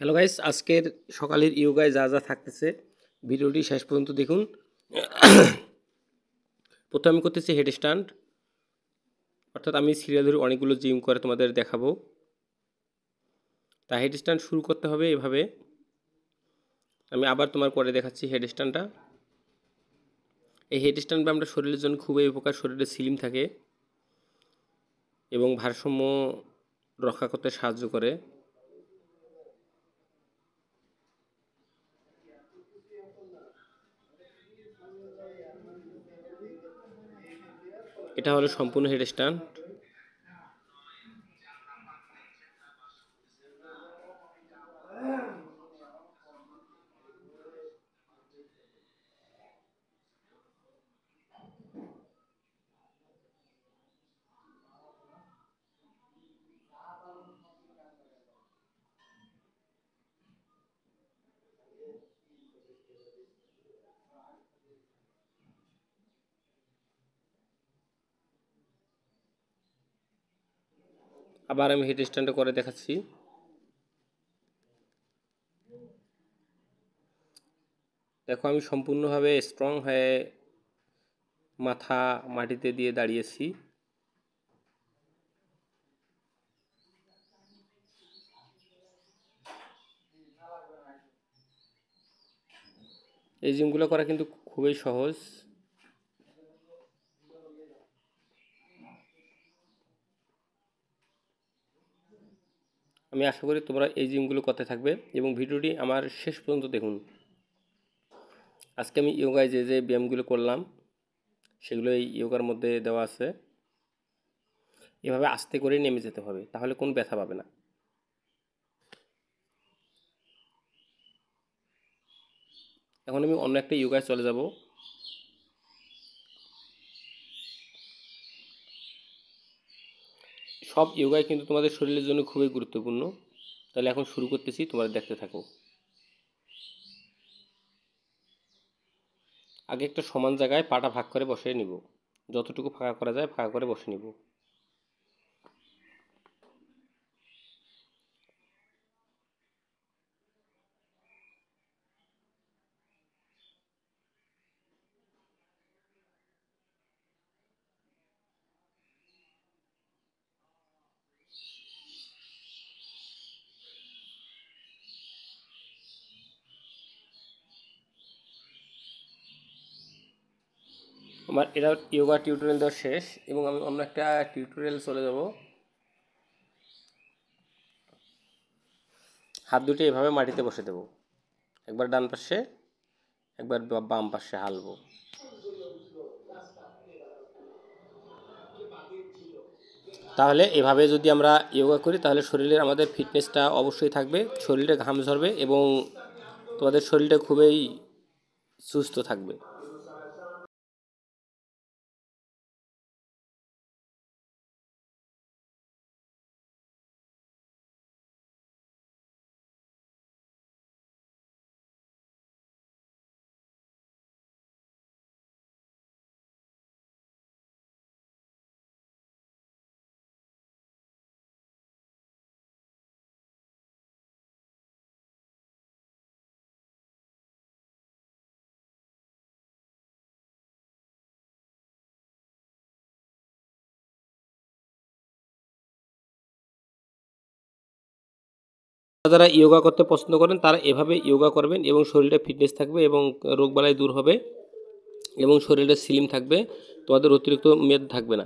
Hello guys, আজকের সকালের ইয়োগায় যা যা থাকতেছে ভিডিওটি শেষ পর্যন্ত দেখুন। প্রথমে আমি করতেছি হেডস্ট্যান্ড, অর্থাৎ আমি সিরিয়াল ধরে অনেকগুলো জিম করে তোমাদের দেখাবো। তা হেডস্ট্যান্ড শুরু করতে হবে এভাবে। আমি আবার তোমার করে দেখাচ্ছি হেডস্ট্যান্ডটা। এই হেডস্ট্যান্ড ব্যায়ামটা শরীরের জন্য খুবই উপকার, শরীরে স্লিম থাকে এবং ভারসাম্য রক্ষা করতে সাহায্য করে। এটা হলো সম্পূর্ণ হেডস্ট্যান্ড। আবার আমি হেডস্ট্যান্ডটা করে দেখাচ্ছি। দেখো, আমি সম্পূর্ণভাবে স্ট্রং হয়ে মাথা মাটিতে দিয়ে দাঁড়িয়েছি। এই জিমগুলো করা কিন্তু খুবই সহজ। আমি আশা করি তোমরা এই জিমগুলো করতে থাকবে এবং ভিডিওটি আমার শেষ পর্যন্ত দেখুন। আজকে আমি ইয়োগায় যে যে ব্যায়ামগুলো করলাম সেগুলো এই ইয়োগার মধ্যে দেওয়া আছে। এভাবে আস্তে করে নেমে যেতে হবে, তাহলে কোনো ব্যথা পাবে না। এখন আমি অন্য একটা ইয়োগায় চলে যাব। সব ইয়োগাই কিন্তু তোমাদের শরীরের জন্য খুবই গুরুত্বপূর্ণ। তাহলে এখন শুরু করতেছি, তোমরা দেখতে থাকো। আগে একটা সমান জায়গায় পাটা ভাগ করে বসিয়ে নিব, যতটুকু ফাঁকা করা যায় ফাঁকা করে বসে নিব। আমার এটা ইয়োগা টিউটোরিয়াল দেওয়া শেষ এবং আমি অন্য একটা টিউটোরিয়াল চলে যাব। হাত দুটো এভাবে মাটিতে বসে দেব, একবার ডান পাশে একবার বাম পাশে হালবো। তাহলে এভাবে যদি আমরা যোগা করি তাহলে শরীরের আমাদের ফিটনেসটা অবশ্যই থাকবে, শরীরে ঘাম ঝরবে এবং তোমাদের শরীরটা খুবই সুস্থ থাকবে। যারা যোগা করতে পছন্দ করেন তারা এভাবে যোগা করবেন এবং শরীরে ফিটনেস থাকবে এবং রোগবালাই দূর হবে এবং শরীরে স্লিম থাকবে, তোমাদের অতিরিক্ত মেদ থাকবে না।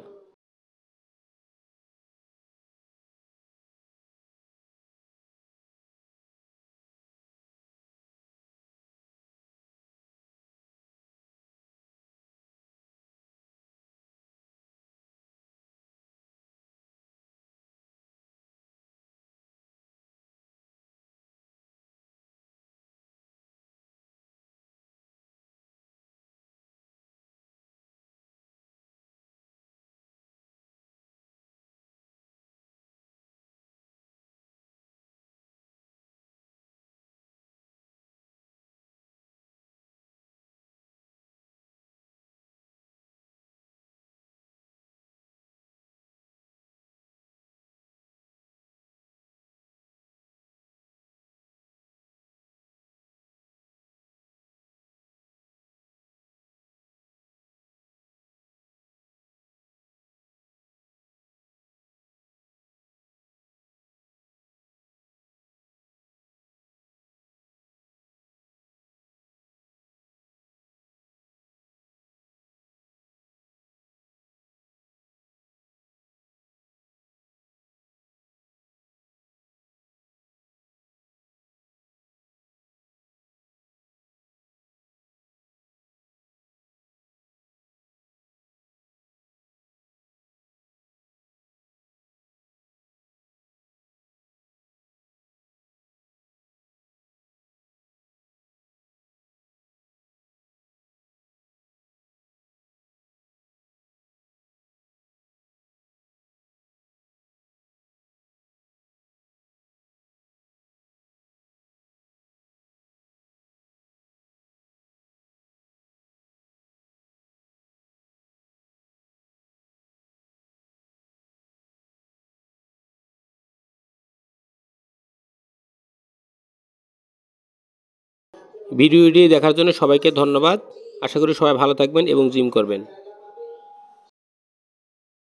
ভিডিওটি দেখার জন্য সবাইকে ধন্যবাদ। আশা করি সবাই ভালো থাকবেন এবং জিম করবেন।